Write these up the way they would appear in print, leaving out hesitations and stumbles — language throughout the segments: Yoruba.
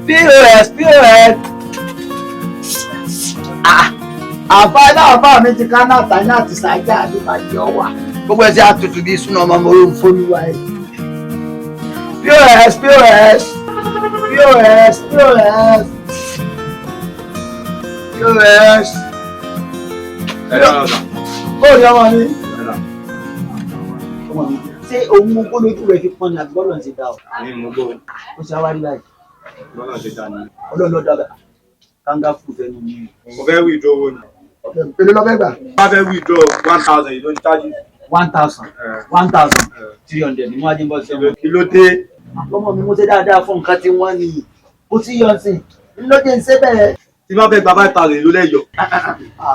POS. Àbá mi ti ká náà tà náà ti ṣàjà àdúgbàjẹ́ ọwà. Gbogbo ẹ̀ sí àtútù bíi súná ọmọ mo ń fólúwa ẹ̀. POS. Ó ní ọmọ mi. Ṣé òun mú kó lójú rẹ̀ fi pọn ní àgbọ́dọ̀ ti dá o? Ní mo gbọ́. Ó ṣe àwárí báyìí. Lọ́nà ṣe dá ní. Ọlọ́run ló dábàá. Kanga fún fẹ́nu mi. Mo fẹ́ withdraw owó ni. Èló lọ fẹ́ gbà? Mo fẹ́ withdraw 1,000 you don't charge it. 1,300 ni mo wá jí ń bọ́ sí ọmọ. Kí ló dé? Ọmọ mi mo ṣe dáadáa fún nǹkan tí wọ́n ní. Mo ti yọ sí. Lóde ń ṣe bẹ́ẹ̀. Tí bá fẹ́ gba 5,000 ló lẹ́yọ̀.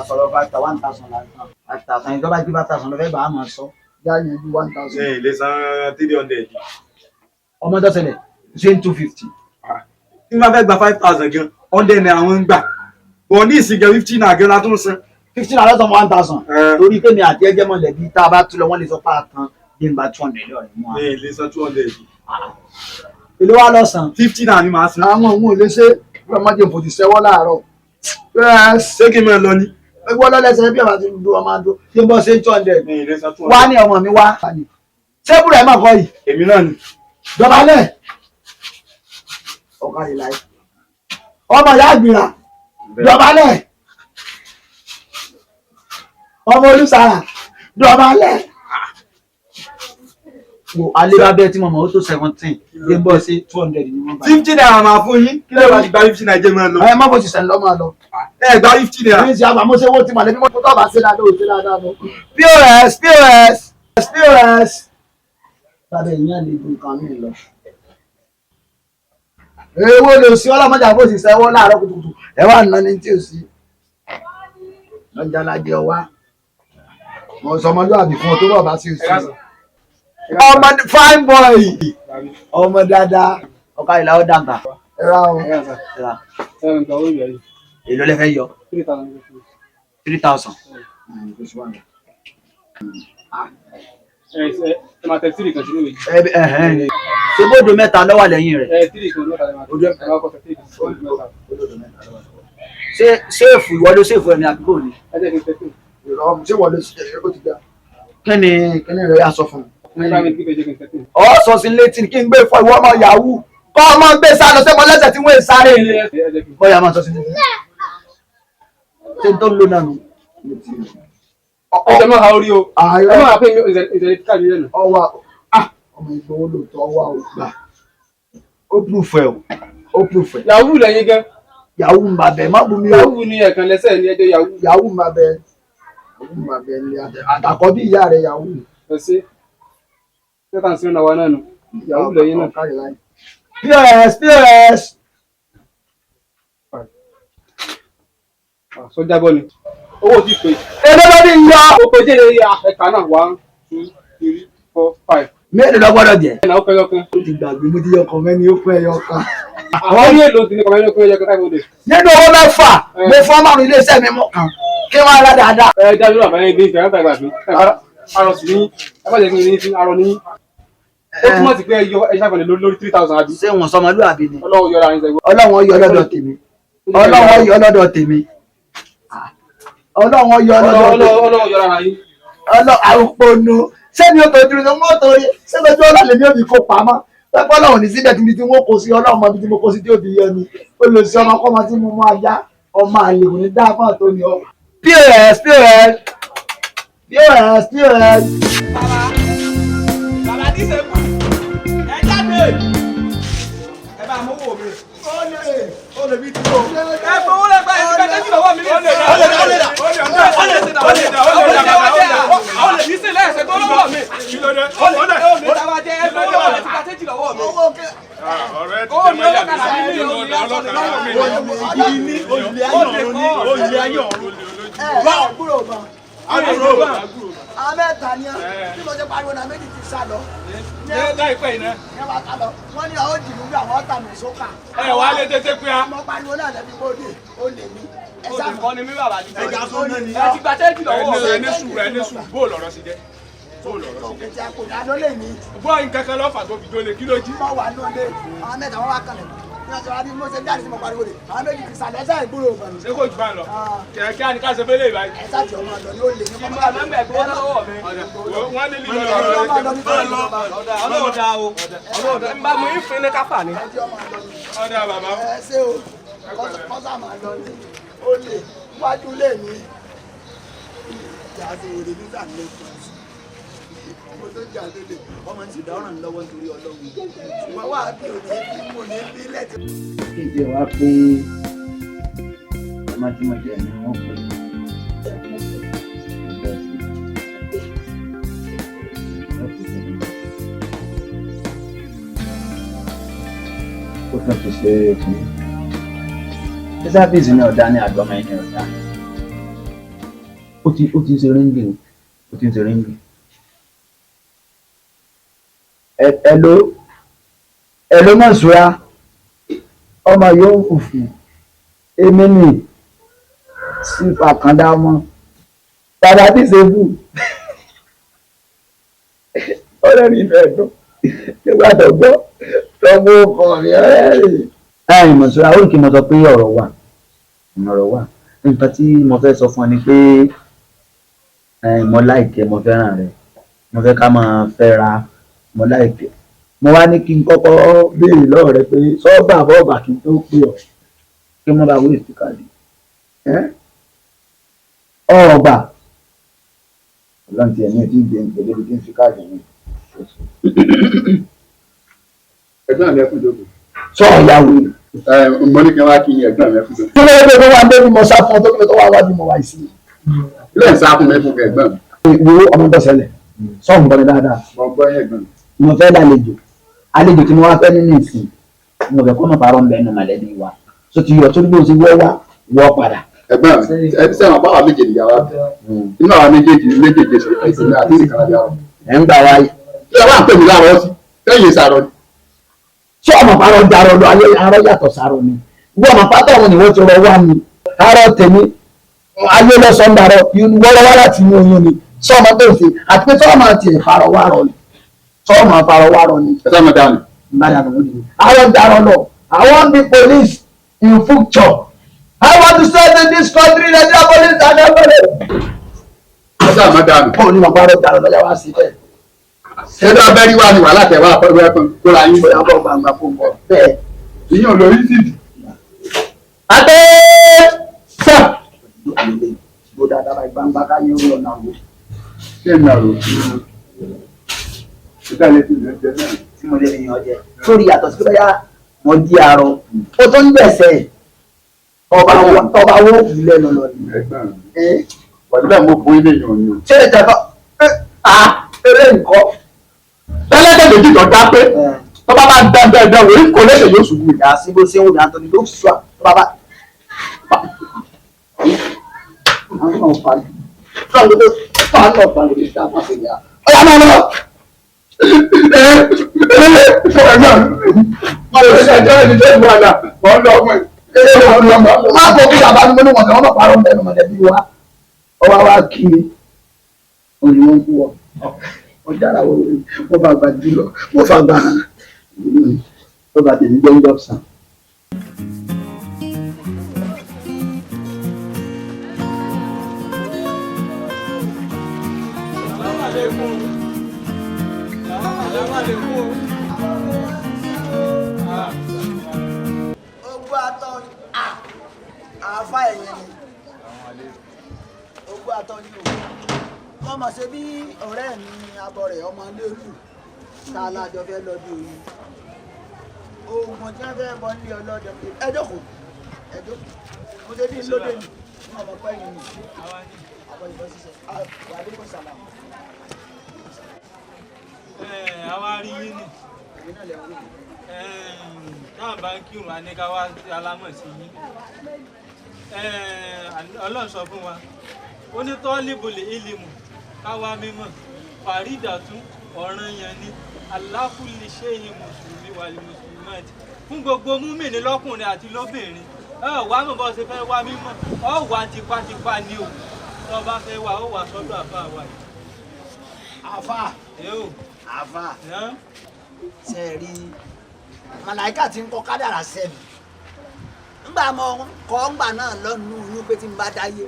Sọ̀rọ̀ 1,000 lásán. 5,000 ìjọba jí 5,000 lọ fẹ́ gbà á máa sọ. Jáde ju 1,000. Ṣé ilé san 300? Ọmọ tó ṣẹlẹ̀ ṣe ń 250. Tí bá fẹ́ gba 5,000 gan, 100 ni àwọn ń gbà. Wọ́n ní ìsìnkẹ́ 15 náà gan látún san. 15 náà lọ́sàn 1,000. Torí pé mi àti ẹjẹ́ mọ̀lẹ́bí tá a bá tú lọ wọ́n lè sọ pé àtàn bí n gba 200 lọ́rẹ̀ mú wa. Ní ilé san 200. Èló wá lọ́sàn. 50 náà ni màá san. Àwọn òun ò lè ṣe bí ọmọdé ń fojú sẹ́wọ́ láàárọ̀. Ṣé kí n máa lọ ní? Ẹgbẹ́ ọlọ́lẹ́sẹ̀ bí ọba ti dúró ọmọ adó ṣé ń bọ́ ṣe 200. Ní ilé san 200. Wá ní ọmọ mi wá. Ṣébùrù ẹ̀ máa kọ́ yìí. Èmi náà ni. Dọ̀bálẹ̀. Ọ̀kadì láì. Ọmọ ìyá àgbìrà. Dọ̀bálẹ̀. Ọmọ olùsàrà. Dọ̀bálẹ̀. Wo alébábẹ́ tí mo mọ̀ ó tó 17. Ṣé ń bọ́ ṣe 200 ni wọ́n bá. 50 naira máa fún yín. Kí ló bá ti gba 50 naira jẹ́ máa lọ? Ẹ má bó ti sẹ̀ lọ́ máa lọ. Ẹ gba 50 naira. Ní ìṣe àgbà mo ṣe owó tí màlẹ́bí mọ́tò tó bá ṣe dáadáa ò ṣe dáadáa lọ. POS. Lábẹ́ ìyẹn lè dùn kan mí lọ. Èwo lè sí ọlọ́mọdé àbó sì sẹ́wọ́ láàárọ̀ kùtùkùtù. Ẹ wà nà ní tí ò sí. Lọ́jà lájẹ ọwá. Mo sọ ọmọdé àbí fún ọ tó bọ̀ bá sí òsì. Ọmọ fine boy. Ọmọ dáadáa. Ọkà ìlà ó dàgbà. Ẹ ra o. Èló lẹ fẹ́ yọ? 3,000. Ẹ máa tẹ 3 kan sínú ìwé. Ṣé bóòdù mẹ́ta ló wà lẹ́yìn rẹ̀? 3 kan ló wà lẹ́yìn rẹ̀. Ṣé ṣéèfù ìwọ ló ṣéèfù ẹ̀mí àdúgbò ni? Ẹ jẹ́ kí n tẹ 2. Ṣé ìwọ ló ṣe ó ti gbà? Kí ni rẹ̀ yà sọ fún mi? Ẹ bá mi kí pé jẹ́ kí n tẹ 2. Ọ sọ sí létí kí n gbé fọ ìwọ ọmọ yahoo. Kọ́ ọmọ gbé sá lọ sẹ́mọ lẹ́sẹ̀ tí wọ́n ń sáré ilé. Bọ́yá máa sọ sí létí. Ṣé n tó ń lò náà nù? Ọjọ́ máa ha orí o. Ẹ máa pè mí ìṣẹ̀lẹ̀ kíkà mi lẹ́nu. Ọwà ọmọ ìgbòho lòótọ́ ọwà ò gbà. Ó prúfẹ̀ o. Ó prúfẹ̀. Yahoo lẹ́yìn gan. Yahoo ń bàbẹ̀ má bú mi o. Yahoo ni ẹ̀kan lẹ́sẹ̀ ní ẹjọ́ Yahoo. Yahoo ń bàbẹ̀. Yahoo ń bàbẹ̀ ni àtàkọ́ bí ìyá rẹ̀ Yahoo. Ẹ ṣe. Ṣé kàn sí ọ̀nà wa náà nù? Yahoo lẹ́yìn náà. POS. Sọ́jà bọ́ ni. Owó ti pè. Èló ló ní yọ. Ó pe jẹ́ ẹ̀ka náà 1, 2, 3, 4, 5. Mélòó lọ gbọ́dọ̀ jẹ? Ẹ̀nà ó pẹ́ yọkan. Ó ti gbàgbé mo ti yọ ọkàn mẹ́ni ó pẹ́ yọkan. Àwọn ní èlò ti ní kọ̀ọ̀mọ́ yọkan yọkan 500. Nínú owó mẹ́fà mo fún ọmọ iléeṣẹ́ mi mọ́ kan kí wọ́n á rà dáadáa. Ẹ dájú náà báyìí bí ìfẹ́ àgbà mi. Arọ sí ní ẹ bá jẹ́ kí n ní sí arọ ní. Ó túmọ̀ sí pé ẹ ṣàfihàn lórí 3,000 àbí. Ṣé wọn sọmọlúwàbí ni? Ọlọ́run yọra ní sẹ́gbẹ́. Ọlọ́run yọ lọ́dọ̀ tèmi. Ọlọ́run yọ lọ́dọ̀ tèmi. Ọlọ́run yọ lọ́dọ̀ tèmi. Ọlọ́run yọra ara yín. Àrùpọ̀nù sẹ́ni ó tọ́jú ní wọ́n torí sẹ́gbẹ́jú ọlọ́lẹ̀ ní òbí kó pamọ́ pẹ́pẹ́ ọlọ́run ní síbẹ̀ tí mo kó sí ọlọ́run mọ́ bí tí mo kó sí tí òbí yẹ ni olùsí ọmọ kọ́mọ tí mo mú ajá ọmọ àlè kò ní dá fún àtó ni ọ. POS. Bàbá ní sẹ́kù ẹ jáde ẹ bá mú wò mí. Ó lè bí tí o. Ẹ fowó lẹ́gbàá ẹ̀ nígbà tẹ́jú lọ́wọ́ mi ní ìsìn. Ó lè ní sílẹ̀ ẹ̀sẹ̀ tó lọ́wọ́ mi. Ó lè dáwà jẹ́ ẹ fowó lọ́wọ́ mi nígbà tẹ́jú lọ́wọ́ mi. Ó ní ọlọ́kadà mi ní ìlú ní ọ̀sán Amẹ́ta ni tí mo ṣe pariwo náà méjì ti sá lọ. Láìpẹ́ iná. Wọ́n ní àwọn jìnnú bí àwọn ọ̀tà mi sókà. Ẹ wà á lé tètè pé a. Mo pariwo náà lẹ́bi bóde ó lè mí. Ó ti kọ́ ni mí bàbá ní sẹ́yìn. Ẹja tó ní. Ẹ ti gba tẹ́jú lọ́wọ́ mi. Ẹni sùúrù bóòlù ọ̀rọ̀ sí jẹ́. Ìjà kò dáná lè mí. Gbọ́ nǹkan kan lọ́fà tó fi jólè kí ló jí. Mo wà lóde àwọn mẹ́ta wọ́n wá kalẹ̀. ọjọ́ adé mo ṣe jáde sí mo pariwo rẹ̀ àwọn méjì kìí sàlẹ̀ ẹ̀sẹ̀ ìgboro ògbọ̀n. ṣé kò jù bá lọ kẹ̀kẹ́ àní ká ṣe fẹ́lẹ̀ ìbáyìí. ẹ sáà tí ọmọ àlọ́ ni ó lè ní kí máa mẹ́mẹ́ ẹ̀gbọ́n lọ́wọ́ mi. wọ́n ní lílọ ọlọ́ọ̀dà o ọlọ́ọ̀dà ń bá mu ìfín ní kápá ni. ọ̀dà bàbá. ẹ ṣé o kọ́sà máa lọ ní ó lè wájú lè ní ìjà àti èrè nígbà lẹ́kọ̀ọ́ mo tó jà lólè ọmọ ti dáràn lọ́wọ́ nítorí ọlọ́run ṣùgbọ́n wà á bí òní bí mo ní bí lẹ́tì. kéde wá pé ọmọ tí mo jẹ ní wọn pè ó tún ti ṣe fún mi ṣé sáfíìsì ní ọ̀dá ní àgbọ̀mọ̀ ẹni ọ̀dá ó ti ń ṣe ríngì ó ti ń ṣe ríngì. Hello Mọ̀súrà ọmọ yóò fùfù èmi nì sí àkàndá ọmọ bàbá tí ṣèbù ọ̀rẹ́ mi fẹ́ dùn nígbà tó gbọ́ lọ́wọ́ ọkọ mi ọ̀rẹ́ rẹ̀. ẹ̀yin Mọ̀súrà ó kì í mo sọ pé ọ̀rọ̀ wà nǹkan tí mo fẹ́ sọ fún ọ ni pé mo láìkẹ́ mo fẹ́ràn rẹ mo fẹ́ ká máa fẹ́ra mo láìpẹ́ mo wá ní kí n kọ́kọ́ béèrè lọ́wọ́ rẹ pé sọ́ọ̀bà bọ́ọ̀bà kí n tó pè ọ́ kí wọ́n bá wé ìtìkàdé ọ̀ọ̀gbà ọlọ́run ti ẹ̀mí ẹ̀ tí ń gbé ìpele ibi tí ń fi káàdì mi. ẹ̀gbọ́n mi ẹkún jókòó. sọ ọ̀yà wò ni. mo ní kí n wá kí ẹ̀gbọ́n mi ẹkún jókòó. kí ló dé tó wà débi mo sá fún ọ tó kí ló tó wà wá bí mo wá sí. ilé ìsáfún mi fún ẹ̀gbọ́n mi. wo ọmọ tó ṣẹlẹ̀ sọ́ọ̀mù bọ́ mi dáadáa. mo gbọ́ yẹn ẹ̀gbọ́n mi. mo fẹ́ àlejò tí mo wá fẹ́ nínú ìsìn mo fẹ́ kọ́ mọ̀ parọ́ ń bẹ nínú mọ̀lẹ́bí wa tó ti yọ tó dúró sí wọ́ padà. ẹ̀gbọ́n mi sẹ́wọ̀n báwa méjèèjì yà wá inú àwọn méjèèjì ṣe ìsinmi àti ìkànnì àwọn. ẹ̀ ń gbà wáyé. kí ẹ wá ń pè mí láàárọ̀ sí lẹ́yìn ìsàrọ̀ ni. ṣé ọmọ parọ́ darọ lọ ayé arọ́ yàtọ̀ sárọ̀ ni bí ọmọ pátá wọn ni wọ́n ti rọ wá ni arọ́ tèmi ayé lọ́sàn-án darọ̀ wọ́rọ́ wá láti inú oyún ni ṣé ọmọ tó ń ṣe àti pé tọ́wọ́ máa tiẹ̀ farọ̀ wá rọ ni tọ́wọ́ máa farọ̀ wá rọ ni. ẹ sá mọ dání. arọ́ darọ̀ lọ I want the police in future. I want to say in this country that the police are never there. ẹ sá mọ dání. bọ́ọ̀ ni wọn parọ́ darọ̀ lọ́jà wá sí bẹ́ẹ̀. ṣẹ́dọ̀ abẹ́rí wà ní wàhálà tẹ̀wá pẹ̀lú ẹ̀kọ́ tó ra yín. bóyá bọ́ gbàgbà fún bọ́ bẹ́ẹ̀. ìyẹn olórí sídìí. adé sọ. bó dáadáa bá gbàgbà ká yẹ orí ọ̀nà àwọn. ṣé ń nàró ìtàlẹ́ ti lè jẹ náà. tí mo lè fi yàn jẹ sórí yàtọ̀ sí bóyá mo di arọ ó tó ń gbẹ̀sẹ̀ ọba wo òkú lẹ́nu lọ ni. ẹ̀gbọ́n mi wàdúrà mo bo ilé yàn ni o. ṣé lè jẹ́ kọ́ eré nǹkan. lẹ́lẹ́dẹ̀ méjì tó dá pé tọ́ba bá dá dandan wòye kò lẹ́sẹ̀ yóò ṣubú. ìyá sí bó ṣe ń wò ní Anthony ló sọ tọ́ba bá. àwọn náà fa ní ọ̀pá lórí ìta àpapọ̀ ìyá. ọ̀yà máa lọ. má kó kí bàbá mi ní wọn kí wọn bá parọ́ mẹ́nu mọ̀lẹ́bí wa ọwọ́ wa kí mi òní wọn kú ọ ọjàrà wo mo bá gbà jùlọ mo fà gbà mo bá tèmi gbé ń dọ́sàn. Ogbó atọ́ àáfà ẹ̀yẹn ni ogbó atọ́ ni o wọ́n mọ̀ ṣe bí ọ̀rẹ́ mi abọ́ rẹ̀ ọmọ lérú tá a lájọ fẹ́ lọ́dún oyin oògùn tí wọ́n fẹ́ bọ́ nílé ọlọ́dẹ ẹjọ́ kò ẹjọ́ mo ṣe bí lóde ni wọ́n mọ̀ pẹ́ yìí ni àbọ̀ ìbọn ṣiṣẹ́ wàdí kò sàlámù. àwa rí yín ni náà bá ń kírun àníká wá alámọ̀ sí yín Ọlọ́run sọ fún wa ó ní tọ́líbùlì ìlìmù káwá mímọ̀ fàrídàtún ọ̀ranyàn ni alákùlì ṣéyìn mùsùlùmí wà lè mùsùlùmí fún gbogbo múmìnì lọ́kùnrin àti lóbìnrin wà mọ̀ bọ́ ṣe fẹ́ wá mímọ̀ wà tipátipá ni o tó bá fẹ́ wà ó wà sọ́dọ̀ àfáà wa yìí. àfáà àfáà ṣe rí màláìkà ti ń kọ kádàrá sẹ́mi ńgbà mọ kọ́ ńgbà náà lọ́nu oyún pé tí n bá dáyé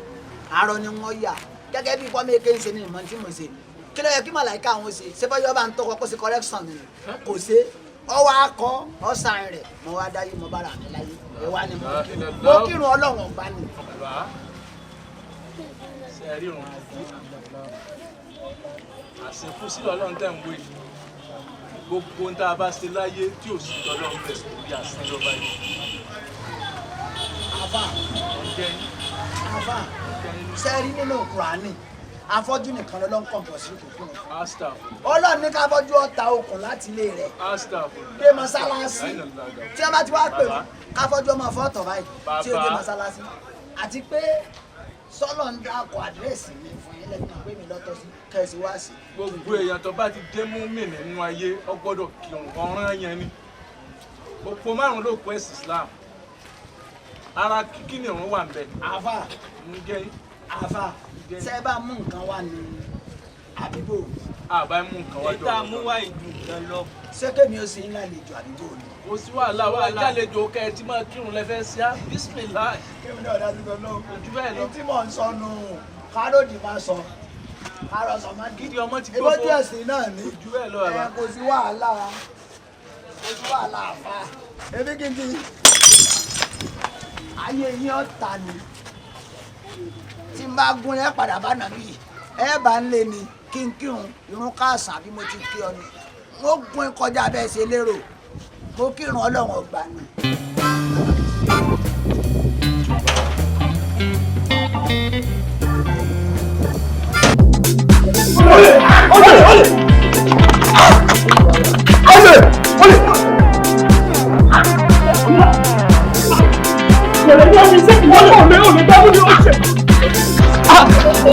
àárọ̀ ni wọ́n yà gẹ́gẹ́ bí pọ́nmi èké ń ṣe ní ìmọ̀ tí mo ṣe kí ló yẹ kí màláìkà wọn ṣe ṣé bọ́yọ́ bá ń tọkọ kó ṣe correction ni kò ṣe ọwọ́ akọ ọ̀sán rẹ̀ mo wá dáyé mo bára mi láyé ẹ wá ní mo kírun ọlọ́run ọ̀gbá ni. ṣe rí irun àṣekú sí ọlọ́run tẹ̀ ń wé gbogbo ń tá a bá ṣe láyé tí ò sí ọlọ́run bẹ̀ bí àṣẹ ló bá yẹ. àfà sẹ́ẹ̀rí nínú Kùránì afọ́jú nìkan lọ́lọ́run kọ̀ǹpọ̀ sí òkùnkùn ọlọ́run ní ká fọ́jú ọ̀tá okùn láti ilé rẹ̀ dé mọ́sálásí tí wọ́n bá ti wá pè wọ́n ká fọ́jú ọmọ fọ́tọ̀ báyìí tí ó dé mọ́sálásí àti pé sọ́lọ̀ ń dákọ̀ àdírẹ́sì mi fún yín lẹ́gbẹ̀ẹ́ pé mi lọ́tọ̀ sí kẹ́sì wá sí. gbogbo èèyàn tó bá ti dé mú mi nínú ayé ó gbọ́dọ̀ kírun ọ̀ràn yẹn ni òpó márùn-ún ló pẹ́ sí Islam ara kíkí ni òun wà ń bẹ. àfà ṣe bá mú nǹkan wá ní àbíbò. àbá mú nǹkan wá jọ. ìta mú wá ìlú nǹkan lọ. ṣé kémi ó ṣe ń lálejò àbíbò ni. kò sí wàhálà wà jálejò kẹ ẹ ti máa kírun lẹfẹ sí á bísímìlá. kémi náà dájú gan náà. ojú bẹ́ẹ̀ lọ. tí mò ń sọ nù káròdì máa sọ kárọ̀ sọ máa gidi ọmọ ti gbogbo. ìbójú ẹ̀sìn náà ni. ojú bẹ́ẹ̀ lọ bàbá. kò sí wàhálà àfà ebi kí n ti ayé yín ọ̀tá ni tí n bá gún ẹ padà bá nàbí ẹ bá ń lé ni kí n kírun irun káàsán bí mo ti kí ọ ni mo gún kọjá bẹ́ẹ̀ ṣe lérò mo kírun ọlọ́run ọgbà ni.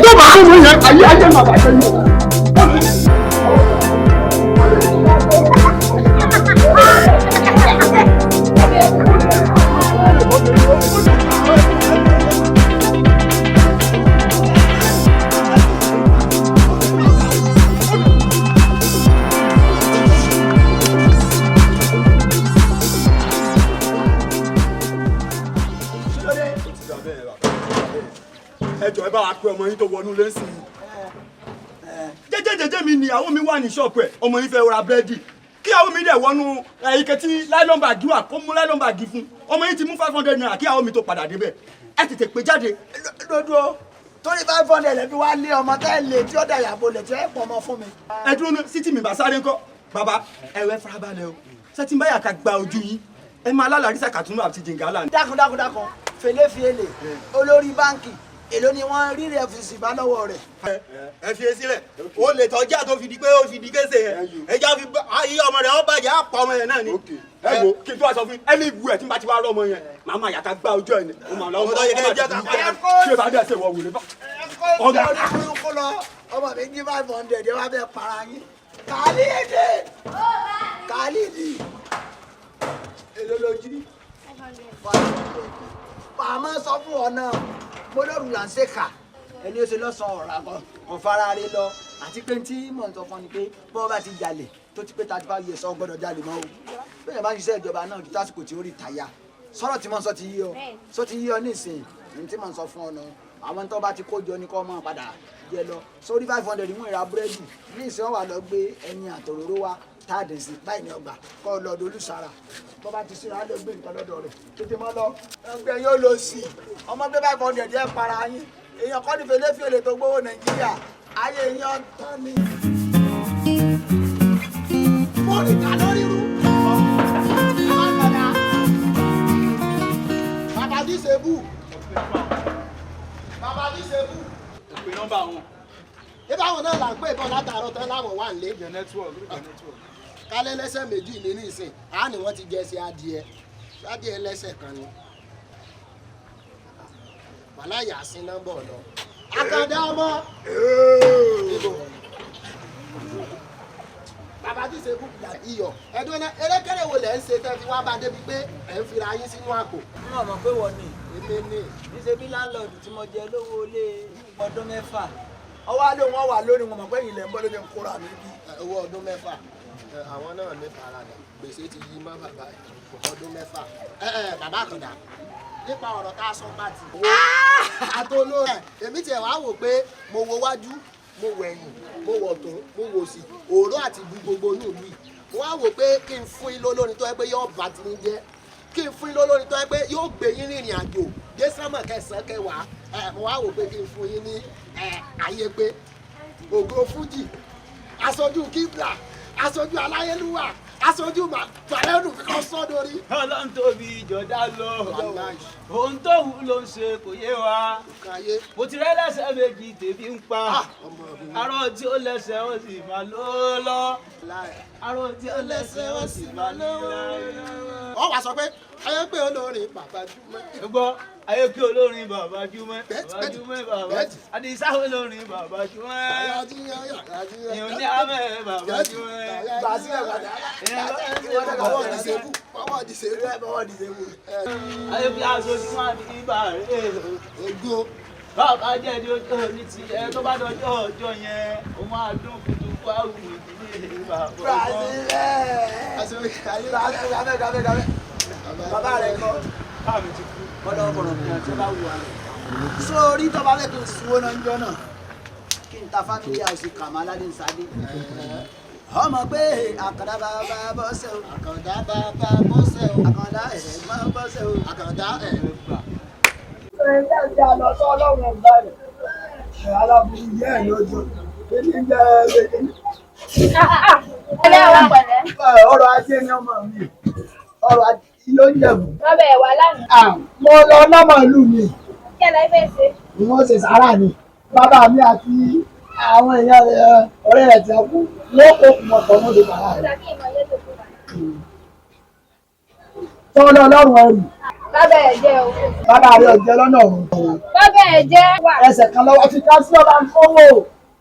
tó bá tó wọ́n yẹn ayé ayé máa bàjẹ́ ní ọ̀la. ẹjọ ẹ bá wa pé ọmọ yín tó wọnú lẹ́sìn jẹjẹjẹjẹ mi níyàwó mi wà ní ṣọ́ọ̀pù ẹ̀ ọmọ yín fẹ́ ra búrẹ́dì kí àwọn mi dẹ̀ wọnú ike tí láìlọ́n bàgì wà kó mú láìlọ́n bàgì fún ọmọ yín ti mú 500 naira kí àwọn mi tó padà débẹ̀ ẹ tètè pé jáde. lódò torí 500 lẹ́bí wá lé ọmọ tẹ́lẹ̀ tí ó dà yàgò lẹ̀ tí ó pọ̀ mọ́ fún mi. ẹ dúró ní sítì mi bá sáré ńkọ́ bàbá ẹ̀wẹ̀ farabalẹ̀ o sẹ́tì báyà ká gba ojú yín ẹ máa lálàrísà kàtúnú àti jìngálà. dákun fèlèfèlè olórí báńkì èló ni wọ́n rí rẹ̀ fi sìbá lọ́wọ́ rẹ̀. ẹ fi sílẹ̀ o lè tọ́jà tó fi di pé ó fi di kése yẹn ẹja fi ayé ọmọ rẹ̀ ó bàjẹ́ àpọ̀ ọmọ yẹn náà ni. ẹ wo kí n tó wá sọ fún ẹni ìwú ẹ tí n bá ti wá rọ ọmọ yẹn màá máa yàtá gbá ojú ẹ ní. ọmọ tó yẹ kẹ́ ẹ jẹ́ ká ṣé bá dẹ̀ ṣe wọ wòlé bá. ọ̀gá kó lọ ọmọ mi jí 500 ẹ wá bẹ para yín. Khalidi èló ló jí. màmá sọ fún ọ náà gbọdọ̀rù là ń ṣe kà ẹni ó ṣe lọ́sàn-án ọ̀rọ̀ àgọ́ ọ̀fara rẹ lọ àti pé tí mò ń sọ fún ni pé bọ́ọ̀ bá ti jalè tó ti pé 35 years ọ gbọ́dọ̀ jalè mọ́ o bẹ́ẹ̀ bá ń ṣiṣẹ́ ìjọba náà ju tásìkò tí ó rí tàyà sọ̀rọ̀ tí mò ń sọ ti yí ọ sọ ti yí ọ nísìnyí ní tí mò ń sọ fún ọ náà àwọn tó bá ti kó jọ ní kọ́ mọ́ padà jẹ lọ sórí 500 mú ìra búrẹ́dì ní ìsìn wà lọ gbé ẹyin àtòróró wá táàdì sí báyìí ní ọgbà kọ́ lọ́dọ̀ olùsára bọ́ bá ti síra lọ gbé nǹkan lọ́dọ̀ rẹ̀ tètè mọ́ lọ ẹgbẹ́ yóò lọ sí ọmọ gbé 500 jẹ́ para yín èèyàn kọ́ ní fèlèfèlè tó gbówó Nàìjíríà ayé èèyàn tán ni. fóònù ìta lórí rú bàbá dísebù bàbá dísebù. ìpè nọ́mbà wọn. ibà wọn náà là ń pè bọ́ látàárọ̀ tán láwọn wà nílé. ìjẹ nẹ́tíwọ̀kì. kálẹ̀ lẹ́sẹ̀ méjì ní nísìn àá ní wọ́n ti jẹ sí adìẹ lẹ́sẹ̀ kan ni. wàhálà yàsín nọ́mbà ọ̀nà. àkàndá ọmọ. bàbá tí ṣe kúkú dà iyọ̀ ẹ̀dùn náà erékèrè wo lẹ́ ń ṣe tẹ́ fi wá bá débi pé ẹ̀ ń fira yín sínú àpò. n ò mọ̀ pé wọ́n ní èmi ní. níṣẹ́ bí láńlọ́ọ̀dù tí mo jẹ lówó lé ọdún 6. ọwọ́ alẹ́ wọn wà lórí wọn mọ̀ pé ìlẹ̀ ń bọ́ lóde ń kóra mi bí. owó ọdún 6 àwọn náà ní faradà gbèsè ti yí mọ́ bàbá ọdún 6. Bàbá Àkàndá nípa ọ̀rọ̀ tá a sọ pàtì. Àtoló rẹ̀ èmi tiẹ̀ wá wò pé mo wo wájú mo wò ẹ̀yìn mo wò ọ̀tún mo wò òsì òró àti bu gbogbo ní ìlú yìí. Mo wá wò pé kí n fún yín lólórin tó yẹ pé yóò bá ti ní jẹ́ kí n fún yín lólórin tó yẹ pé yóò gbé yín rìnrìn àjò dé sánmọ̀ 9 10. Mo wá wò pé kí n fún yín ní ayé pé ògo fújì aṣojú kíbla aṣojú aláyélúwà aṣojú màtàlẹ́nù kíkọ́ sọ́dọ̀rí. Ọlọ́run tóbi ìjọ̀dá lọ ohun tó wù ló ń ṣe kò yé wa mo ti rẹ́ lẹ́sẹ̀ méjì tèmi ń pa arọ tí ó lẹ́sẹ̀ ó sì máa ló lọ arọ tí ó lẹ́sẹ̀ ó sì máa ló lọ. Ọ wá sọ pé ayé pé olórin bàbá Júmọ́. Gbọ́ ayé pé olórin bàbá Júmọ́ bàbá Àdìsá olórin bàbá Júmọ́ èèyàn ní amẹ́ bàbá Júmọ́. Ayé pé aṣojú máa ní ibà rẹ̀ ògo bàbá jẹ́ ní ojú ní ti ẹ tó bá dọjọ́ ọjọ́ yẹn ó máa dún kutu fáwù ìdílé bàbá. Bàbá rẹ̀ kọ́ ọlọ́kọ̀ọ̀rọ̀ mi àti ọba wù wá. Sórí tọ́ba fẹ́ kí n sunwó náà ń jọ náà kí n ta fámílì àìsí kàmá aládé ń sáde. Ọmọ pé Àkàndá bàbá bọ́sẹ̀ o. Àkàndá bàbá bọ́sẹ̀ o. Àkàndá ẹ̀gbọ́n bọ́sẹ̀ o. Àkàndá ẹ̀gbà. Ẹgbẹ́ ìjà lọ sọ ọlọ́run ẹ̀gbá rẹ̀. Alábùú yẹ́ ẹ̀ lójú. Èmi ń jẹ́ ọ̀rọ̀ ajé ni ọmọ mi. Ọ̀rọ̀ ajé ló ń jẹ̀bù. Bàbá ẹ̀ wà lánàá. Mo lọ lọ́mọ ìlú mi. Kí ẹ lọ ibẹ̀ ṣe? Wọ́n ṣe sàárà ni. Bàbá mi àti àwọn èèyàn ọ̀rẹ́ rẹ̀ ti kú. Wọ́n kó mọ̀tọ́ mọ́ de bàrà rẹ̀. Tọ́lọ́ ọlọ́run ẹrù. Bàbá ẹ̀ jẹ́ o. Bàbá rẹ̀ ọ̀jẹ́ lọ́nà ọ̀run. Bàbá ẹ̀ jẹ́ wà. Ẹsẹ̀ kan lọ́wọ́ fi ká sí ọba ń kówó.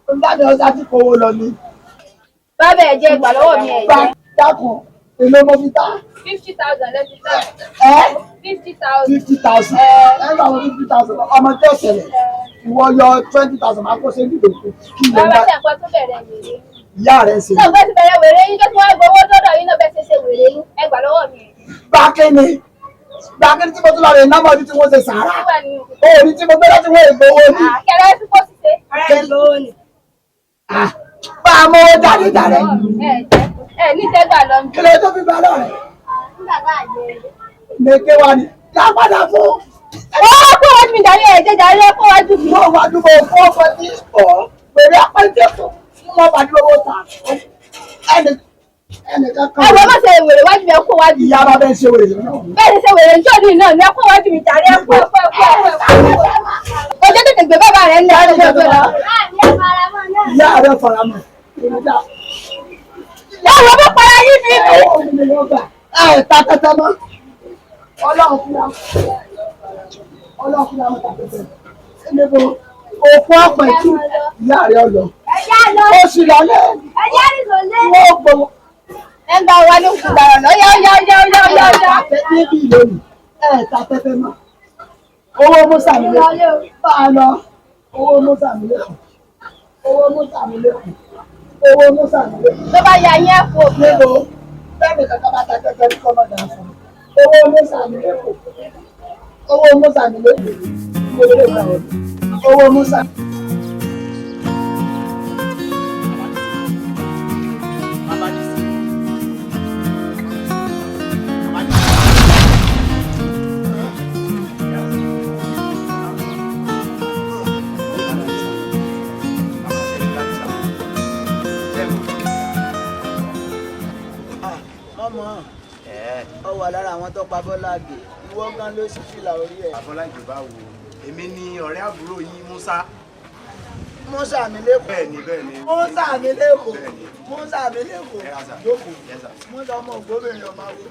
Olùdarí ọjà ti kówó lọ ni. Bàbá ẹ̀ jẹ́ ìgbà lọ́wọ́ mi ẹ̀ jẹ́. Dákun, èlò mo fi ta. 50,000 lẹ́ti tà. 50,000. 50,000. Ẹ bá wọn 50,000 ọmọ tí ó ṣẹlẹ̀. Ìwọ yọ 20,000 máa kó sẹ́yìn ìdòkú. Bàbá tí ẹ̀kọ́ tó bẹ̀rẹ̀ wèrè. Ìyá rẹ̀ ṣe. Ṣé o fẹ́ ti bẹ̀rẹ̀ wèrè yín tó tún wá gbowó lọ́dọ̀ yín náà bẹ́ẹ̀ ṣe wèrè yín? Ẹ gbà lọ́wọ́ mi ẹ̀ jẹ́. Gbàkínni tí mo tún lọ rè námọ̀ ọdún tí wọ́n ṣe sàárà. Orí tí mo gbé láti wọ́n ègbówó ni. Kẹ̀lẹ́ fi kó ṣiṣẹ́. Ẹ lówó ni. Bá a mọ owó jáde jáde. Ẹ ní tẹ́gbà lọ. Kí ló tó fi gbà lọ rẹ̀? Mèké wa ni. Ká padà fún. Ó kó wájú mi darí ẹ̀ jẹ́ darí ẹ̀ kó wájú mi. Mo wá dúró fún ọkọ̀ tí ọ̀ pèrè apẹ́jẹ́ fún. Mo bá dúró owó ta. Ẹnìkan kan. Ẹ bọ́ bá ṣe wèrè wájú mi ẹ kó wájú. Ìyá bá bẹ́ẹ̀ ṣe wèrè lọ́nà. Bẹ́ẹ̀ ni ṣe wèrè ń jọ́ọ̀dún náà ni ẹ kó wájú mi darí ẹ̀ kó. Ọjọ́ tètè gbé bàbá rẹ̀ ní ọjọ́ gbé lọ. Ìyá rẹ̀ fara mọ́. Ìyá bá para yín ní ibi. Ẹ ta tẹ́tẹ́ mọ́. Ọlọ́run fún wa. Ọlọ́run fún wa mọ́ ta tẹ́tẹ́. Níbo òkú ọ̀pẹ̀ tí ìyá rẹ̀ ọ̀lọ́. Ó sì lọ́lẹ̀. Wọ́n gbowó. Ẹ ń bá wa ní kú gbàrà lọ. Yá. Níbi ìlónìí. Ẹ ta tẹ́tẹ́ mọ́. Owó Musa mi lẹ́kùn. Bá a lọ. Owó Musa mi lẹ́kùn. Owó Musa mi lẹ́kùn. Owó Musa mi lẹ́kùn. Tó bá ya yín ẹ̀kọ́. Níbo bẹ́ẹ̀ni kankan bá ta tẹ́tẹ́ ní kọ́mọ̀dà fún mi. Owó Musa mi lẹ́kùn. Owó Musa mi lẹ́kùn. Owó Musa. Ọ wà lára àwọn tó pa Bọ́lá Àgbè ìwọ gan ló sì fìlà orí ẹ̀. Bọ́lá Àgbè báwo èmi ni ọ̀rẹ́ àbúrò yín Musa. Musa mi lẹ́kọ̀ọ́. Bẹ́ẹ̀ni. Musa mi lẹ́kọ̀ọ́. Musa mi lẹ́kọ̀ọ́. Jókòó. Musa ọmọ ògbóbìnrin ọmọ awo.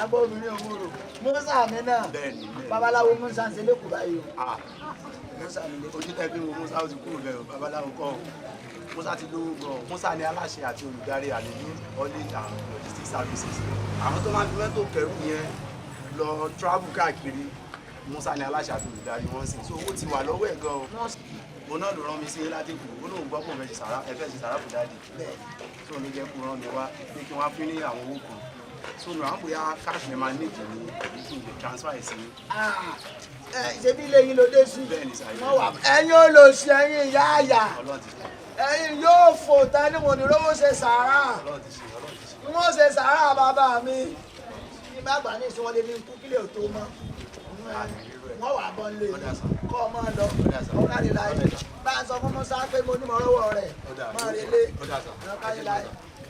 Agbóbìnrin òmùrò. Musa mi náà. Babaláwo Musa ń ṣe lẹ́kọ̀ọ́ báyìí o. Musa mi lẹ́kọ̀ọ́. Ojú tẹ́ bí wo Musa ó ti kúrò bẹ́ẹ̀ o babaláwo kọ́ o. Musa ti lówó gan. Musa ni aláṣẹ àti olùdarí àlejò holiday and logistics services. Àwọn tó máa fi mẹ́tò kẹrù yẹn lọ travel káàkiri Musa ni aláṣẹ àti olùdarí wọn sì. So owó ti wà lọ́wọ́ ẹ̀ gan o. òun náà ló rán mi sí láti kù ó lóun gbọ́ pò fẹ́ ṣe sàrà ẹ fẹ́ ṣe sàrà fún dáàdì tó ló jẹ́ kó rán mi wá pé kí wọ́n á fún ní àwọn owó kan so nù àwọn bóyá káàṣì mi máa ní ìdí ní ẹ̀bí kí n lè transfer ẹ̀ sí. ṣé bí ilé yín ló dé sí ẹ̀yin ò lò sí ẹ̀yin ìyá àyà ẹ̀yin yóò fò tẹ́lẹ̀ wò ní rówó ṣe sàrà wọ́n ṣe sàrà bàbá mi ní bàbá ní ìsìn wọn lè ní kú kílẹ̀ ò tó mọ́ wọ́n wà bọ́ lé kọ́ ọ máa lọ ọ̀kárí láyé bá a sọ fún Musa pé mo ní mọ̀ lọ́wọ́ rẹ̀ máa rí lé ọ̀kárí láyé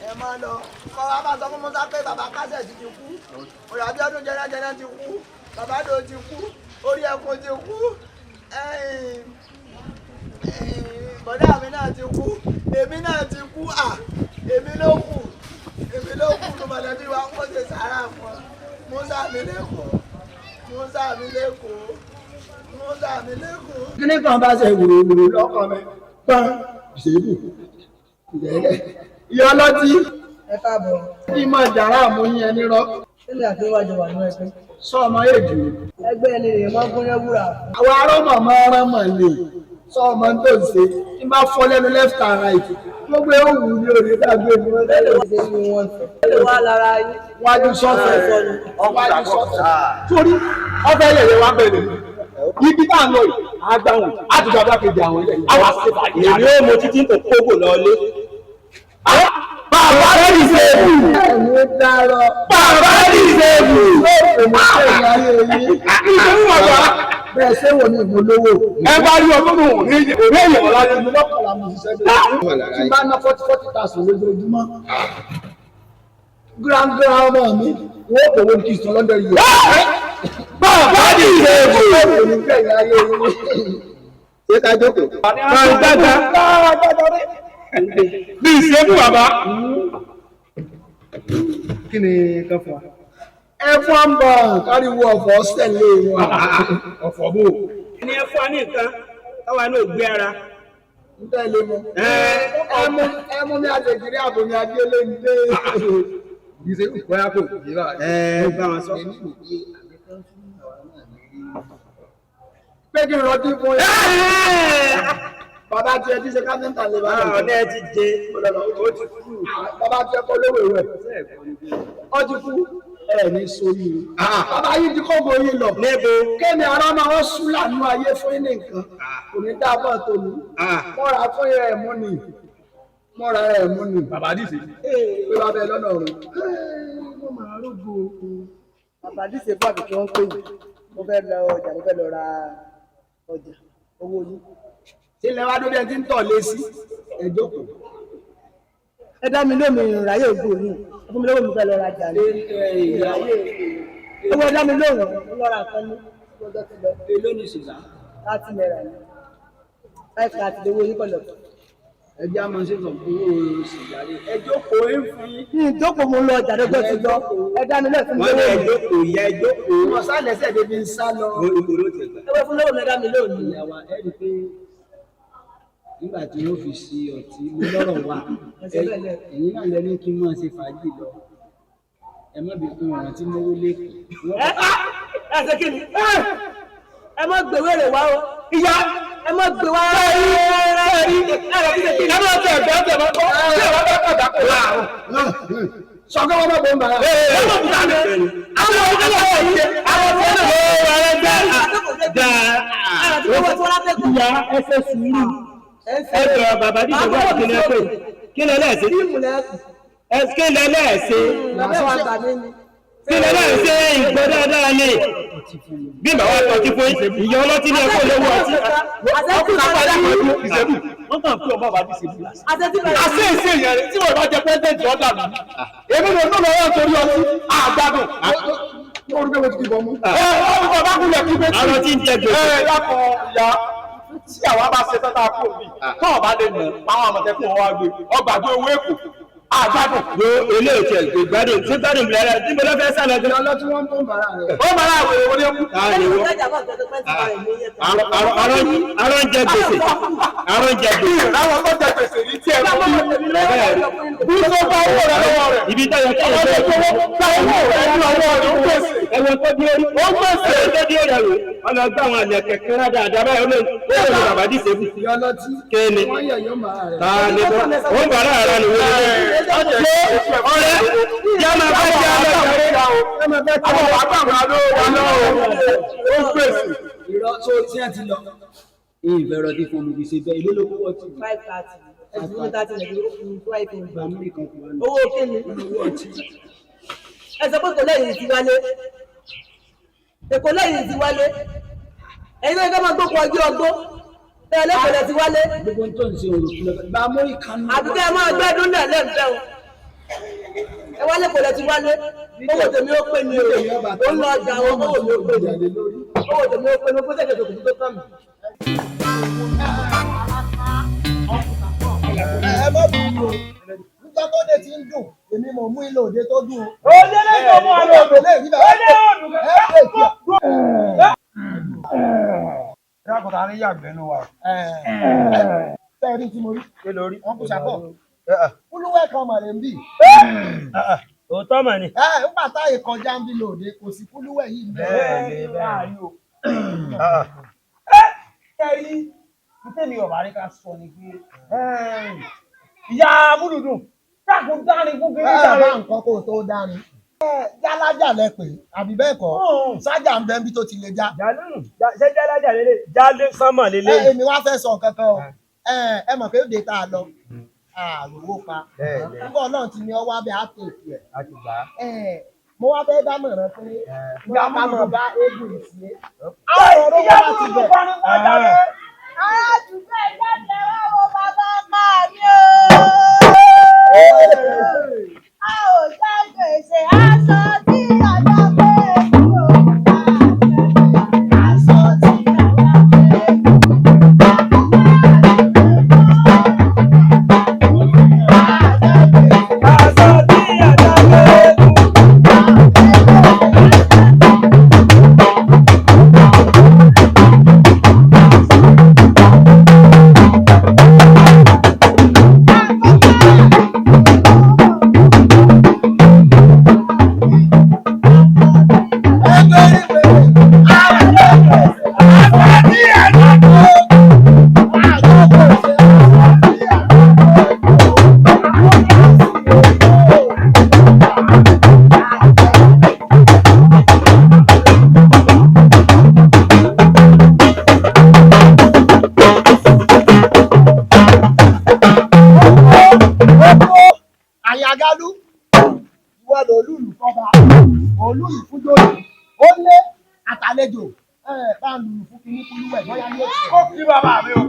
ẹ máa lọ kọ́ wa bá a sọ fún Musa pé bàbá kásẹ̀ ti kú òràbí ọdún jẹrẹjẹrẹ ti kú bàbá dò ti kú orí ẹkùn ti kú bọ̀dá mi náà ti kú èmi náà ti kú èmi ló kù ló mọ̀lẹ́bí wa kó ṣe sàárà fún ọ Musa mi lẹ́kọ̀ọ́. kíní kan bá ṣe wùrùwùrù lọ́kàn mi pọ́n ṣèlú ìrẹ́lẹ̀ ìyá ọlọ́tí ẹ káàbọ̀ kí mọ̀ ìjàrá àmúyín ẹni rọ. sílẹ̀ àti wájú wà ní ẹgbẹ́. sọ ọmọ èjì. ẹgbẹ́ ẹni rèé máa ń gún yẹ́wúrà. àwọn arọ́mọ̀ máa rán mọ̀ lè sọ ọmọ tó ń ṣe tí bá fọ́ lẹ́nu left and right gbogbo ẹ̀ wù ní òní dàgbé mi. ẹ wá lára yín. wájú sọ́fẹ̀ wájú sọ́fẹ̀ torí ọbẹ̀ yẹ̀yẹ̀ wá bẹ̀rẹ̀ ibi tá à ń lọ yìí àgbàwọ̀n àtúntò abákejì àwọn ilẹ̀ àwọn àṣẹfà yìí. èmi ò mọ títí tó kókò lọlé. bàbá rí ìṣègùn. ẹ̀mí dárọ̀. bàbá rí ìṣègùn. èmi ṣe ìyá ayé yìí. ìṣègùn bàbá. bẹ́ẹ̀ ṣé wò ní ìmọ̀lówó. ẹ bá rí ọdún nù òní èèyàn láyé ní lọ́kọ̀ọ́lá mo ṣiṣẹ́ bí. tí bá ná 40,000 lójoojúmọ́. Grand ọmọ mi wọ́n kò wọ́n kí sọ lọ́dọ̀ yìí. Bàbá ní ìṣègùn. Ṣé ká jókòó? Bí ìṣègùn bàbá. Kí ni kan fún wa? Ẹ̀fọ́ ń bọ̀ káríwó ọ̀fọ̀ sẹ́lẹ̀ wọn. Ọ̀fọ̀ bò. Ní ẹ̀fọ́ ní nǹkan káwa náà gbé ara. Ń tẹ̀lé mu. Ẹmu mi àtẹ̀jìrí àbò mi adélé ń dé. Ìṣègùn bóyá kò kí rà. Bá wọn sọ. Pé kí n rọtí fún yín. Bàbá tiẹ̀ ti ṣe káfíńtà lè bá yẹn. Ọ̀dẹ́ ti jẹ. Ó ti kú. Bàbá tiẹ̀ kọ́ lówó ìwẹ̀. Ó ti kú. Ní sórí. Bàbá yìí ti kọ́ gbòòyì lọ. Níbo. Kéèmì ara máa wọ́n sún lànà ayé fún yín nìkan. Kò ní dábọ̀ tó ní. Mọ́ra fún yẹn ẹ̀ mú ni. Mọ́ra ẹ̀ mú ni. Bàbá dìse. Pé bàbá ẹ lọ́nà ọ̀run. Mo máa rògbò. Bàbá dìse fún àbí kí wọ́n pè yìí. Mo fẹ́ lọ ọjà, mo fẹ́ lọ ra ọjà. Owó yìí. Ṣé ilẹ̀ wa dóde ti ń tọ̀ lé sí? Ẹ jókòó. Ẹ dá mi lómi ìrìnàyè ògbó yìí. Fún mi lówó mi fẹ́ lọ ra jà ní. Owó ẹ dá mi lóhùn. Mo lọ ra nǹkan ní. Èló ni ṣùgbọ́n? 30 naira ni. 5 láti lówó yín kọ̀ lọ. Ẹjẹ́ àmọ́ ṣe sọ fún owó ṣìgbàlẹ̀. Ẹ jókòó ń fi. Ìjókòó mo lọ ọjà lọ́gbọ́n ti lọ. Ẹ dá mi lóhùn fún mi lówó mi. Wọ́n lè jókòó ìyá ẹ jókòó. Wọ́n sálẹ̀sẹ̀ débi ń sá lọ. Ewé fún lówó mi ẹ dá mi lóhùn. Ìyàwó ẹ rí i pé nígbà tí wọ́n fi ṣe ọtí mo lọ́rọ̀ wà ẹ̀yìn náà lẹ́ni kí n máa ṣe fàájì lọ ẹ má bí fún ọ̀ràn tí mo wó lẹ́kọ̀ọ́. Ẹ ṣe kí ni? Ẹ má gbèwé rẹ̀ wá o. Ìyá ẹ má gbé wá. Sọ́kẹ́ wọn bá bọ̀ ń bàrà. Àwọn ọ̀gá yìí àwọn ọ̀gá yìí Ìyá ẹsẹ̀ sùúrù. Ẹ bẹ̀rẹ̀ bàbá dídò wá kí lẹ pé kí lẹ lẹ́ẹ̀sẹ̀. Kí lẹ lẹ́ẹ̀sẹ̀. Kí lẹ lẹ́ẹ̀sẹ̀ ìgbọ́ dáadáa ni. Bí màá wá tọ́jú fún ìyá ọlọ́tí ní ẹ̀kọ́ olówó ọtí. Ọkùnrin apá ẹ̀kọ́ ìlú ìṣẹ́bù. Wọ́n kàn fún ọmọ bàbá ìṣẹ́bù. Àṣẹ ìṣe ìyẹn tí wọ́n bá jẹ pẹ́ńtẹ́ǹtì ọ̀dà mi. Èmi ló ń lọ́wọ́ torí ọtí àgbàdùn. Wọ́n rí pé mo ti kì í bọ̀ mú. Ọ̀rọ̀ bá kúlẹ̀ kí pé Àwọn tí ń jẹ gbèsè. Lákọ̀ ìyá tí àwa bá ṣe tọ́ta kúrò bí tọ́ ọ̀bá lè nà àwọn àmọ̀tẹ́kùn ọwọ́ gbé ọgbàgbé owó èkó àgbàdo yo ilé ìtẹ̀ ìgbádùn tí gbádùn bẹ̀rẹ̀ tí mo lọ fẹ́ sálọ gan. ọlọ́ tí wọ́n ń tó ń bàrà rẹ̀. ó bàrà àwẹ̀ wọlé kú. arọ́ ń jẹ gbèsè arọ́ ń jẹ gbèsè. láwọn tó jẹ gbèsè ní tí ẹ mọ bí tó bá owó rẹ lọ́wọ́ rẹ̀. ibi tó yẹ kí ẹ fẹ́ bá owó rẹ ní ọwọ́ rẹ̀ ó gbèsè. ẹ̀wọ̀n tó di orí ó gbèsè tó di orí ẹ̀rọ ọ̀nà gbà wọn àlẹ́ kẹ̀kẹ́ rádà àdábà ó lè bàbá dì sẹ́fù. kéènì tani ó ń bàrà ara ni wọ́n ọ̀rẹ́ yá máa bá jẹ́ alẹ́ àwọn àgbàgbà ló wà lọ́wọ́ ó gbèsè. ìrọ̀ tó tí ẹ ti lọ. ìbẹ̀rọ̀ tí fún mi fi ṣe bẹ́ẹ̀ ilé ló kó wọ́ọ̀tì. 530 ẹ̀sìn ní 30 nàìjíríà fún 5 owó kíni owó ọtí. ẹ sọ pé kò lẹ́yìn ti wálé èkó lẹ́yìn ti wálé ẹ̀yin náà ká máa gbókun ọjọ́ ọgbó ẹ̀ lẹ́kọ̀ọ́ ti wálé. gbogbo tó ń ṣe òrò fún ẹ bá mú ìkànnì. àbíkẹ́ ẹ máa gbẹ́dún náà lẹ́ẹ̀fẹ́ o ẹ wálé kò lẹ ti wálé owó tèmi ó pé ní o ó ń lọ ọjà àwọn owó mi ó pé ní owó tèmi ó pé ní o kó tẹ̀lé tòkùtù tó tán mi. ẹ má bù ú o nígbà tó dé ti ń dùn èmi mò ń mú ilé òde tó dùn o. òde lẹ́yìn ọmọ àlọ́ òde lẹ́yìn òdùn rákòtà ní yàgbẹ́ nù wa. tẹ́ẹ̀rí tí mo rí ṣe lórí wọn kò ṣàbọ̀ kúlúwẹ̀ kan màlẹ̀ ń bì. òótọ́ mà ni. nígbà táyé kọjá ń bí lòde kò sí kúlúwẹ̀ yìí bẹ́ẹ̀ láàrin o. kẹ́rí tèmi ọ̀bà rí ká sọ ni pé ìyá amúlùdùn káàkùn dání fún kí ní dáre. bá nǹkan kó tó dání. jálájà lẹ pé àbí bẹ́ẹ̀ kọ́ sájà ń bẹ́ ń bí tó ti lè já. ṣé jálájà lélẹ̀ jálé sánmọ̀ lélẹ̀. èmi wá fẹ́ sọ kankan o ẹ mọ̀ pé ó de tá a lọ àròwó pa nígbà ọlọ́run ti ní ọwọ́ abẹ́ àtẹ̀kù ẹ̀ mo wá fẹ́ dámọ̀ràn pé ìyá máa bá eégún ìsìlẹ̀. ìyá múlùdù kan ní wọ́n jáde. aládùúgbò ìjáde wá wo bàbá ọmọ mi o. a ò já gbèsè aṣọ tí ọjọ́ pé kúrò aṣọ tí ọjọ́ pé àyàgálú ìwọ lò olúùlù kọba olúùlù fújòyè ó lé àtàlejò bá ń lùlù fún kínní kúlúwẹ̀ bóyá ní ètò. ó kí bàbá mi o.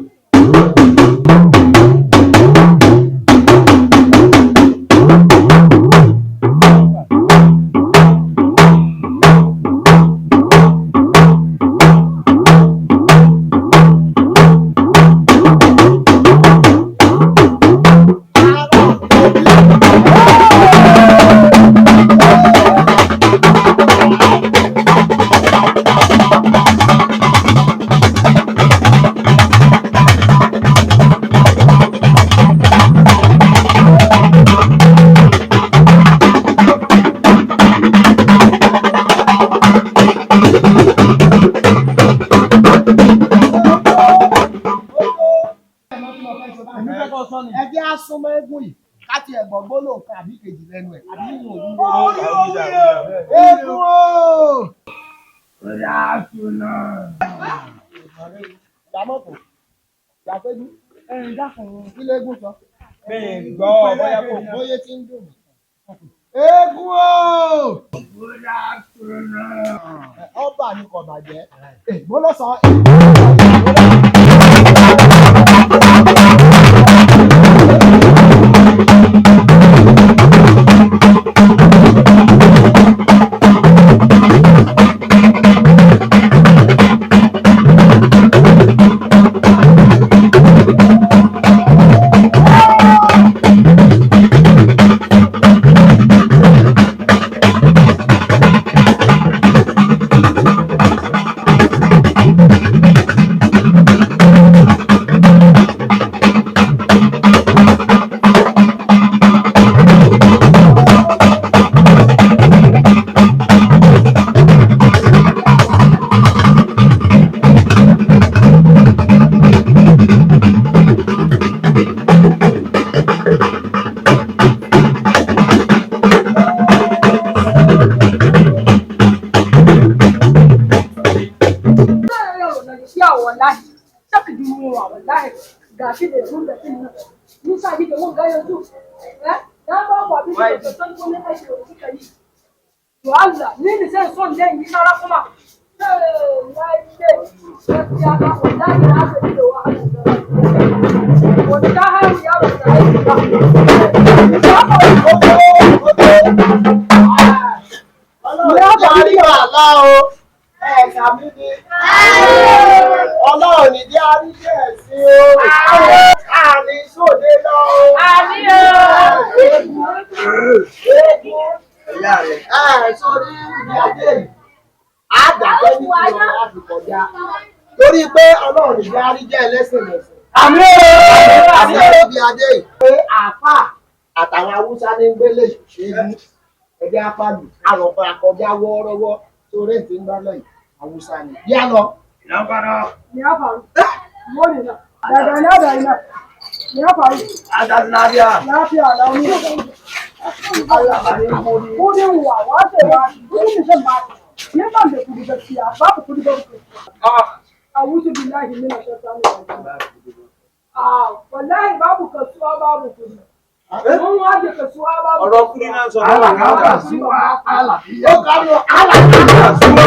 ẹjẹ́ á súnmọ́ eégún yìí káti ẹ̀gbọ́n gbólóhùn kan àbí kejì lẹ́nu ẹ̀ àbí nínú òun orí eégún o. ọ̀rẹ́ àtúnà. ìdámọ̀tò ìyàpẹ́jú dákun kí lẹ́gùn sọ. bẹ́ẹ̀ gbọ́ bóyá kò bóyá tí ń dùn mí. eégún o. ọ̀rẹ́ àtúnà. ọba ni kò bàjẹ́ mo lọ sọ. wallahi gashi da sun da tin nan musa ji da mun ga yanzu na ba ku abin da san ko ne kai da suka yi to Allah ni ne sai son dai yi sara kuma ya ga wallahi na ga da wahala wanda har ya ba da aiki ba Ọlọ́run ní jẹ́ àríṣẹ́ sí o. Àní sóde lọ. Àní o. Sórí ibi ajé yìí, àgbàgbẹ́ ní ìwọ̀n láti kọjá. Torí pé Ọlọ́run ní jẹ́ àríṣẹ́ ẹlẹ́sìn lẹ́sìn. Àmì o. Àmì ibi ajé yìí. Pé àáfàá àtàwọn Haúsá ní gbélé ṣẹ́gun. Ẹgbẹ́ apáàlú, àròkọ àkọjá wọ́ọ́rọ́wọ́ torí ètò ń bá lọ́yìn Haúsá ni. Yá lọ. Ya faru. Mori na. Daga ina da ina. Ya faru. Ada lafiya. Lafiya launi. Allah ba ne mori. Kudin wa wace wa. Kudin shan ba. Ni ban da kudi gaskiya. Ba ku kudi ba ku. A'udhu billahi minash shaitani rajim. Wallahi babu kasuwa babu kudi. Mun waje kasuwa babu. Ọ̀rọ̀ kudi náà sọ. Ala kasuwa. Ala. Ó kàrí o. Ala kasuwa.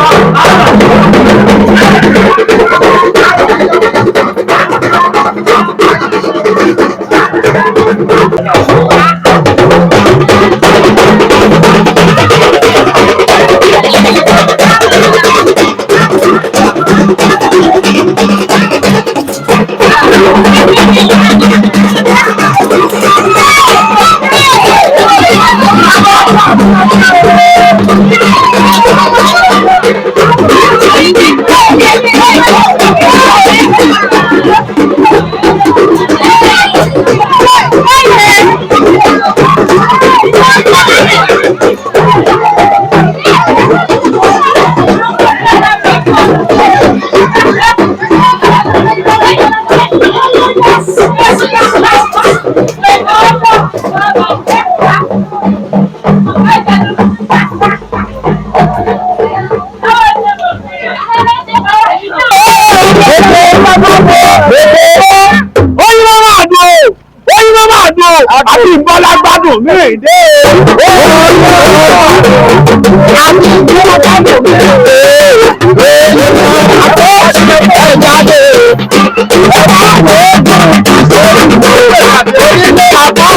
àti ìbọ́lá gbádùn mí dé. àti ìbọ́lá gbádùn mí dé. àpò ẹ̀jáde orílẹ̀ àpò.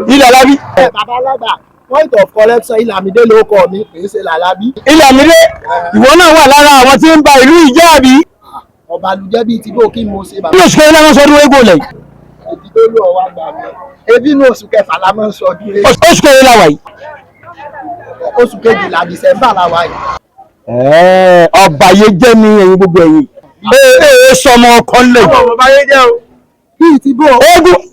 Ilẹ̀ Alábí. Bàbá alága point of collection Ìlàmídé ló kọ mi kì í ṣe Làlábí. Ìlàmídé ìwọ náà wà lára àwọn tí ń ba ìlú ìjẹ́ àbí. Ọba àlùjẹ́ bíi ti bó kí mo ṣe bàbá. Bí oṣù kẹrin láwọn sọdún egbò lẹ̀. Ẹbí tó lù ọwọ́ àgbà mi. Ebi inú oṣù kẹfà la máa ń sọdún rẹ̀. Oṣù kẹrin la wà yìí. Oṣù kejìlá December la wà yìí. Ọba yẹn jẹ́ ní ẹ̀yìn gbogbo ẹ̀yìn. Sọmọ ọkàn lẹ̀. Ọba yẹn jẹ́ o. Bíi ti bó. Ogun.